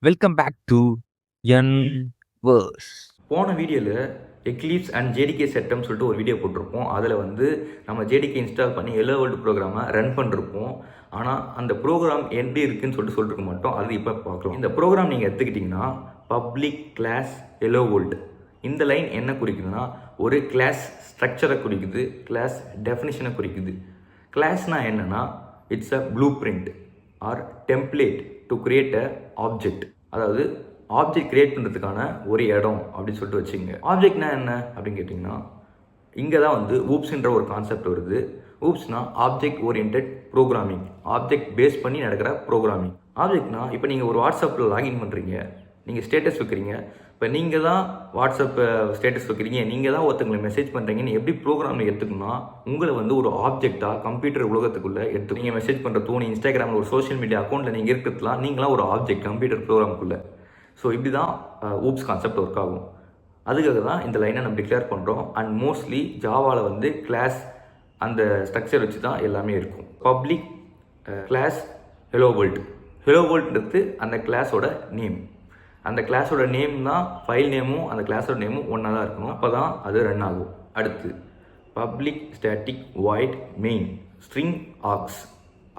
Welcome back to N-verse. போன வீடியோவில் Eclipse and JDK செட்டம்னு சொல்லிட்டு ஒரு வீடியோ போட்டிருப்போம். அதில் வந்து நம்ம ஜேடிகே இன்ஸ்டால் பண்ணி ஹெலோ வேர்ல்டு ப்ரோக்ராமை ரன் பண்ணிருப்போம். ஆனால் அந்த ப்ரோக்ராம் எப்படி இருக்குன்னு சொல்லிட்டு மாட்டோம். அது இப்போ பார்க்கலாம். இந்த ப்ரோக்ராம் நீங்கள் எடுத்துக்கிட்டிங்கன்னா பப்ளிக் கிளாஸ் ஹெலோ வேர்ல்டு. இந்த லைன் என்ன குறிக்குதுன்னா ஒரு கிளாஸ் ஸ்ட்ரக்சரை குறிக்குது, கிளாஸ் டெஃபினிஷனை குறிக்குது. கிளாஸ்னால் என்னென்னா it's a blueprint or template to create a object. அதாவது ஆப்ஜெக்ட் கிரியேட் பண்ணுறதுக்கான ஒரு இடம் அப்படின்னு சொல்லிட்டு வச்சுங்க. ஆப்ஜெக்ட்னா என்ன அப்படின்னு கேட்டிங்கன்னா இங்கே தான் வந்து ஊப்ஸ்ன்ற ஒரு கான்செப்ட் வருது. ஊப்ஸ்னா object oriented programming, object base பண்ணி நடக்கிற ப்ரோக்ராமிங். ஆப்ஜெக்ட்னா இப்போ நீங்கள் ஒரு வாட்ஸ்அப்பில் லாகின் பண்ணுறீங்க, நீங்கள் ஸ்டேட்டஸ் வைக்கிறீங்க. இப்போ நீங்கள் தான் வாட்ஸ்அப் ஸ்டேட்டஸ் வைக்கிறீங்க, நீங்கள் தான் ஒருத்தங்களை மெசேஜ் பண்ணுறீங்கன்னு எப்படி ப்ரோக்ராமில் எடுத்துக்கணும்னா உங்களை வந்து ஒரு ஆப்ஜெக்டாக கம்ப்யூட்டர் உலகத்துக்குள்ளே எடுத்து நீங்கள் மெசேஜ் பண்ணுற தோணி இன்ஸ்டாகிராமில் ஒரு சோஷியல் மீடியா அக்கௌண்ட்டில் நீங்கள் இருக்கிறதுலாம் நீங்களாம் ஒரு ஆப்ஜெக்ட் கம்ப்யூட்டர் ப்ரோக்ராமுக்குள்ளே. ஸோ இப்படி தான் ஊப்ஸ் கான்செப்ட் ஒர்க் ஆகும். அதுக்காக தான் இந்த லைனை நம்ம டிக்ளேர் பண்ணுறோம். அண்ட் மோஸ்ட்லி ஜாவாவில் வந்து கிளாஸ் அந்த ஸ்ட்ரக்சர் வச்சு தான் எல்லாமே இருக்கும். Public class hello world. ஹெலோ வேர்ல்டுன்றது அந்த கிளாஸோட நேம். அந்த கிளாஸோட நேம் தான் ஃபைல் நேமும் அந்த கிளாஸோட நேமும் ஒன்றா தான் இருக்கணும். அப்போ தான் அது ரன் ஆகும். அடுத்து public static void main string arcs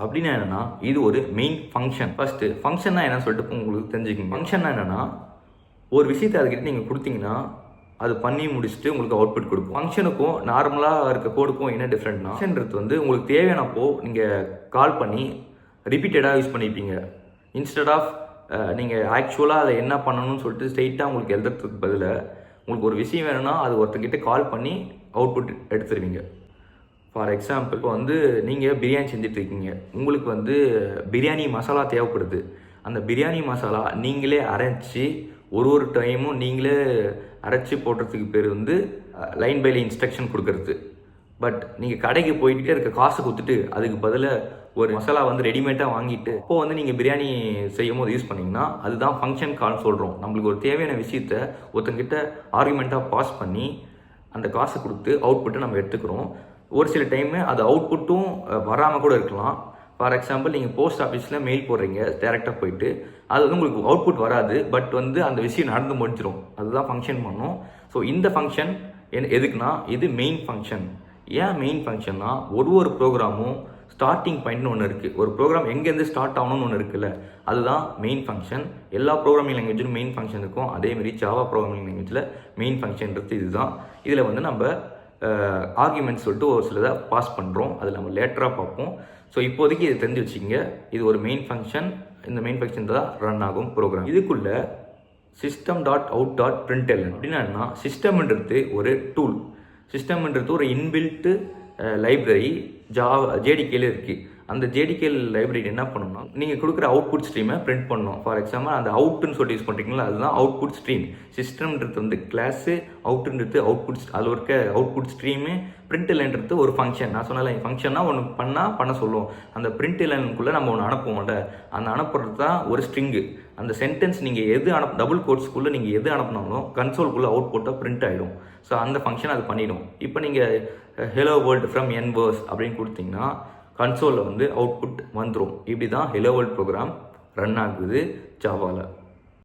அப்படின்னா என்னன்னா இது ஒரு மெயின் ஃபங்க்ஷன். ஃபர்ஸ்ட் ஃபங்க்ஷன்னா என்னன்னு சொல்லிட்டு உங்களுக்கு தெரிஞ்சுக்கணும். ஃபங்க்ஷன்னா என்னன்னா ஒரு விஷயத்தை அதுக்கிட்ட நீங்கள் கொடுத்தீங்கன்னா அது பண்ணி முடிச்சுட்டு உங்களுக்கு அவுட்புட் கொடுக்கும். ஃபங்க்ஷனுக்கும் நார்மலாக இருக்க கோடுக்கும் என்ன டிஃப்ரெண்ட்னா ஃபங்க்ஷன்றது வந்து உங்களுக்கு தேவையானப்போ நீங்கள் கால் பண்ணி ரிப்பீட்டடாக யூஸ் பண்ணிப்பீங்க. இன்ஸ்டெட் ஆஃப் நீங்கள் ஆக்சுவலாக அதை என்ன பண்ணணும்னு சொல்லிட்டு ஸ்ட்ரெயிட்டாக உங்களுக்கு எழுதுறதுக்கு பதிலாக உங்களுக்கு ஒரு விஷயம் வேணும்னா அது ஒருத்தர்கிட்ட கால் பண்ணி அவுட்புட் எடுத்துருவீங்க. ஃபார் எக்ஸாம்பிள் இப்போ வந்து நீங்கள் பிரியாணி செஞ்சிட்ருக்கீங்க, உங்களுக்கு வந்து பிரியாணி மசாலா தேவைப்படுது. அந்த பிரியாணி மசாலா நீங்களே அரைச்சி ஒரு டைமும் நீங்களே அரைச்சி போடுறதுக்கு பேர் வந்து லைன் பை லைன் இன்ஸ்ட்ரக்ஷன் கொடுக்கறது. பட் நீங்கள் கடைக்கு போயிட்டே இருக்க காசு கொடுத்துட்டு அதுக்கு பதிலாக ஒரு மசாலா வந்து ரெடிமேடாக வாங்கிட்டு இப்போது வந்து நீங்கள் பிரியாணி செய்யும் போது யூஸ் பண்ணிங்கன்னா அதுதான் ஃபங்க்ஷன் கால்னு சொல்கிறோம். நம்மளுக்கு ஒரு தேவையான விஷயத்த ஒருத்தங்கிட்ட ஆர்குமெண்ட்டாக பாஸ் பண்ணி அந்த காசை கொடுத்து அவுட்புட்டை நம்ம எடுத்துக்கிறோம். ஒரு சில டைமு அது அவுட்புட்டும் வராமல் கூட இருக்கலாம். ஃபார் எக்ஸாம்பிள் நீங்கள் போஸ்ட் ஆஃபீஸில் மெயில் போடுறீங்க டேரெக்டாக போயிட்டு, அது வந்து உங்களுக்கு அவுட்புட் வராது, பட் வந்து அந்த விஷயம் நடந்து முடிஞ்சிடும். அதுதான் ஃபங்க்ஷன் பண்ணும். ஸோ இந்த ஃபங்க்ஷன் எதுக்குன்னா இது மெயின் ஃபங்க்ஷன். ஏன் மெயின் ஃபங்க்ஷன்னா ஒரு ப்ரோக்ராமும் ஸ்டார்டிங் பாயிண்ட்னு ஒன்று இருக்குது. ஒரு ப்ரோக்ராம் எங்கேருந்து ஸ்டார்ட் ஆகணும்னு ஒன்று இருக்குல்ல, அதுதான் மெயின் ஃபங்க்ஷன். எல்லா ப்ரோக்ராமிங் லாங்குவேஜிலும் மெயின் ஃபங்க்ஷன் இருக்கும். அதேமாரி ஜாவா ப்ரோக்ராமிங் லாங்குவேஜில் மெயின் ஃபங்க்ஷன்றது இதுதான். இதில் வந்து நம்ம ஆர்குமெண்ட்ஸ் சொல்லிட்டு ஒரு சிலதை பாஸ் பண்ணுறோம். அதில் நம்ம லேட்டராக பார்ப்போம். ஸோ இப்போதைக்கு இது தெரிஞ்சு வச்சுக்கிங்க, இது ஒரு மெயின் ஃபங்க்ஷன். இந்த மெயின் ஃபங்க்ஷன் தான் ரன் ஆகும் ப்ரோக்ராம். இதுக்குள்ளே system.out.println அப்படின்னா சிஸ்டம்ன்றது ஒரு டூல். சிஸ்டம்ன்றது ஒரு இன்பில்ட்டு லைப்ரரி ஜேடிகேல இருக்குது. அந்த ஜேடிகேல் லைப்ரரி என்ன பண்ணணும்னா நீங்கள் கொடுக்குற அவுட்புட் ஸ்ட்ரீமை பிரிண்ட் பண்ணணும். ஃபார் எக்ஸாம்பிள் அந்த அவுட்டுன்னு சொல்லி யூஸ் பண்ணுறீங்களா, அதுதான் அவுட்புட் ஸ்ட்ரீம். சிஸ்டம்ன்றது வந்து கிளாஸு, அவுட்டுன்றது அவுட்புட், அதில் இருக்க அவுட்புட் ஸ்ட்ரீமு. பிரிண்ட்லன்றது ஒரு ஃபங்க்ஷன். நான் சொன்னால ஃபங்க்ஷன்னா ஒன்று பண்ண சொல்லுவோம். அந்த பிரிண்ட்லனுக்குள்ளே நம்ம ஒன்று அனுப்புவோம்ல, அந்த அனுப்புறது தான் ஒரு ஸ்ட்ரிங்கு. அந்த சென்டென்ஸ் நீங்கள் எது டபுள் கோட்ஸ்க்குள்ளே நீங்கள் எது அனுப்பினாலும் கன்சோல்குள்ளே அவுட்புட்டாக பிரிண்ட் ஆகிடும். ஸோ அந்த ஃபங்க்ஷன் அது பண்ணிடும். இப்போ நீங்கள் ஹெலோ வேர்ல்டு ஃப்ரம் N-verse அப்படின்னு கொடுத்தீங்கன்னா கன்சோலில் வந்து அவுட்புட் வந்துடும். இப்படி தான் ஹெலோ வேர்ல்ட் ப்ரோக்ராம் ரன் ஆகுது ஜாவாவில்.